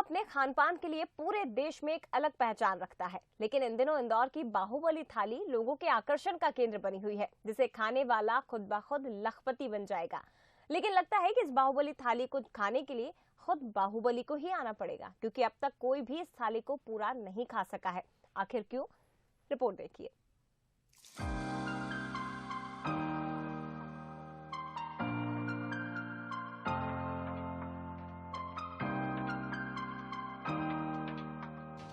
अपने खान पान के लिए पूरे देश में एक अलग पहचान रखता है, लेकिन इन दिनों इंदौर की बाहुबली थाली लोगों के आकर्षण का केंद्र बनी हुई है, जिसे खाने वाला खुद ब खुद लखपति बन जाएगा। लेकिन लगता है कि इस बाहुबली थाली को खाने के लिए खुद बाहुबली को ही आना पड़ेगा, क्योंकि अब तक कोई भी इस थाली को पूरा नहीं खा सका है। आखिर क्यों? रिपोर्ट देखिए।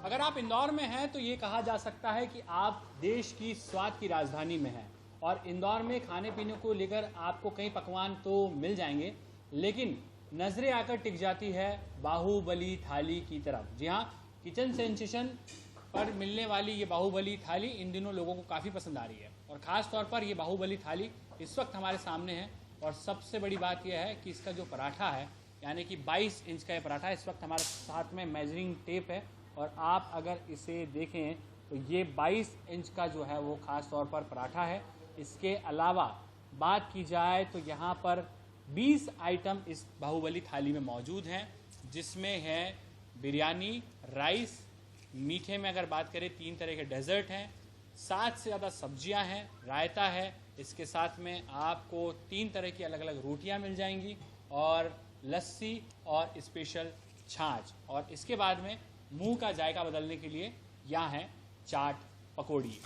अगर आप इंदौर में हैं तो ये कहा जा सकता है कि आप देश की स्वाद की राजधानी में हैं। और इंदौर में खाने पीने को लेकर आपको कई पकवान तो मिल जाएंगे, लेकिन नजरें आकर टिक जाती है बाहुबली थाली की तरफ। जी हाँ, किचन सेंसेशन पर मिलने वाली ये बाहुबली थाली इन दिनों लोगों को काफ़ी पसंद आ रही है। और ख़ास तौर पर ये बाहुबली थाली इस वक्त हमारे सामने है। और सबसे बड़ी बात यह है कि इसका जो पराठा है, यानी कि 22 इंच का ये पराठा, इस वक्त हमारे साथ में मेजरिंग टेप है। और आप अगर इसे देखें तो ये 22 इंच का जो है वो ख़ास तौर पर पराठा है। इसके अलावा बात की जाए तो यहाँ पर 20 आइटम इस बाहुबली थाली में मौजूद हैं, जिसमें है बिरयानी, राइस, मीठे में अगर बात करें 3 तरह के डेजर्ट हैं, 7 से ज़्यादा सब्जियां हैं, रायता है। इसके साथ में आपको 3 तरह की अलग अलग रोटियां मिल जाएंगी और लस्सी और स्पेशल छाछ। और इसके बाद में मुंह का जायका बदलने के लिए यहाँ है चाट पकौड़ी।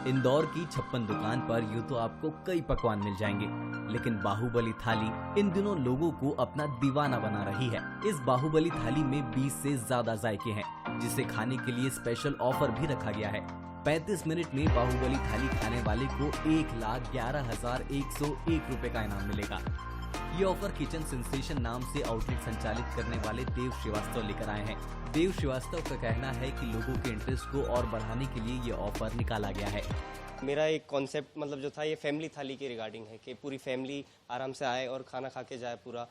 इंदौर की 56 दुकान पर यूँ तो आपको कई पकवान मिल जाएंगे, लेकिन बाहुबली थाली इन दिनों लोगों को अपना दीवाना बना रही है। इस बाहुबली थाली में 20 से ज्यादा जायके हैं, जिसे खाने के लिए स्पेशल ऑफर भी रखा गया है। 35 मिनट में बाहुबली थाली खाने वाले को 1,11,101 रुपए का इनाम मिलेगा। ये ऑफर किचन सेंसेशन नाम से आउटलेट संचालित करने वाले देव श्रीवास्तव लेकर आए हैं। देव श्रीवास्तव का कहना है कि लोगों के इंटरेस्ट को और बढ़ाने के लिए ये ऑफर निकाला गया है। मेरा एक कॉन्सेप्ट जो था ये फैमिली थाली के रिगार्डिंग है कि पूरी फैमिली आराम से आए और खाना खा के जाए, पूरा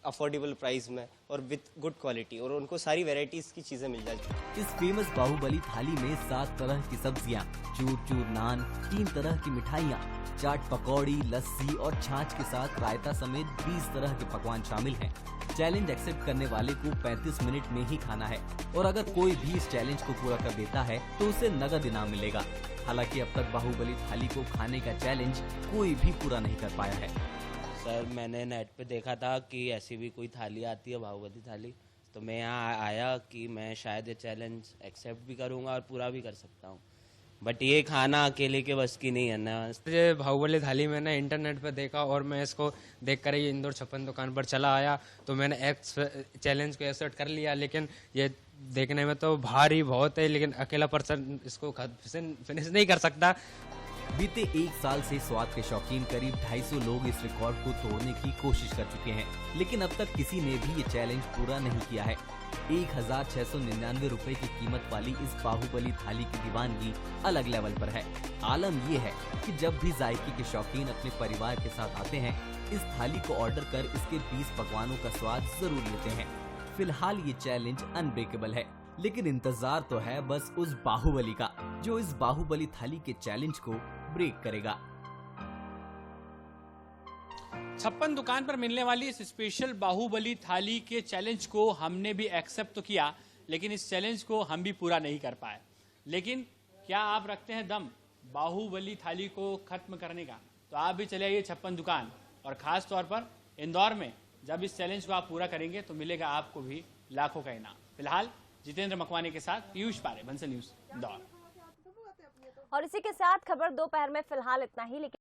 अफोर्डेबल प्राइस में और विथ गुड क्वालिटी, और उनको सारी वैरायटीज की चीजें मिल जाए। इस फेमस बाहुबली थाली में 7 तरह की सब्जियां, चूर चूर नान, 3 तरह की मिठाइयाँ, चाट पकौड़ी, लस्सी और छाछ के साथ रायता समेत 20 तरह के पकवान शामिल हैं। चैलेंज एक्सेप्ट करने वाले को 35 मिनट में ही खाना है, और अगर कोई भी इस चैलेंज को पूरा कर देता है तो उसे नगद इनाम मिलेगा। हालांकि अब तक बाहुबली थाली को खाने का चैलेंज कोई भी पूरा नहीं कर पाया है। सर, मैंने नेट पे देखा था कि ऐसी भी कोई थाली आती है, बाहुबली थाली, तो मैं यहाँ आया कि मैं शायद ये चैलेंज एक्सेप्ट भी करूँगा और पूरा भी कर सकता हूँ, बट ये खाना अकेले के बस की नहीं है ना। ये बाहुबली थाली मैंने इंटरनेट पे देखा और मैं इसको देखकर ही इंदौर 56 दुकान पर चला आया, तो मैंने चैलेंज को एक्सेप्ट कर लिया। लेकिन ये देखने में तो भारी बहुत है, लेकिन अकेला पर्सन इसको फिनिश नहीं कर सकता। बीते 1 साल से स्वाद के शौकीन करीब 250 लोग इस रिकॉर्ड को तोड़ने की कोशिश कर चुके हैं, लेकिन अब तक किसी ने भी ये चैलेंज पूरा नहीं किया है। 1,699 रुपए की कीमत वाली इस बाहुबली थाली की दीवानगी अलग लेवल पर है। आलम ये है कि जब भी जायके के शौकीन अपने परिवार के साथ आते हैं, इस थाली को ऑर्डर कर इसके 20 पकवानों का स्वाद जरूर लेते हैं। फिलहाल ये चैलेंज अनब्रेकेबल है, लेकिन इंतजार तो है बस उस बाहुबली का, जो इस बाहुबली थाली के चैलेंज को ब्रेक करेगा। 56 दुकान पर मिलने वाली इस स्पेशल बाहुबली थाली के चैलेंज को हमने भी एक्सेप्ट तो किया, लेकिन इस चैलेंज को हम भी पूरा नहीं कर पाए। लेकिन क्या आप रखते हैं दम बाहुबली थाली को खत्म करने का? तो आप भी चले आइए 56 दुकान, और खास तौर पर इंदौर में जब इस चैलेंज को आप पूरा करेंगे तो मिलेगा आपको भी लाखों का इनाम। फिलहाल जितेंद्र मकवाने के साथ पीयूष पारे, बंसल न्यूज, इंदौर। और इसी के साथ खबर दोपहर में फिलहाल इतना ही। लेकिन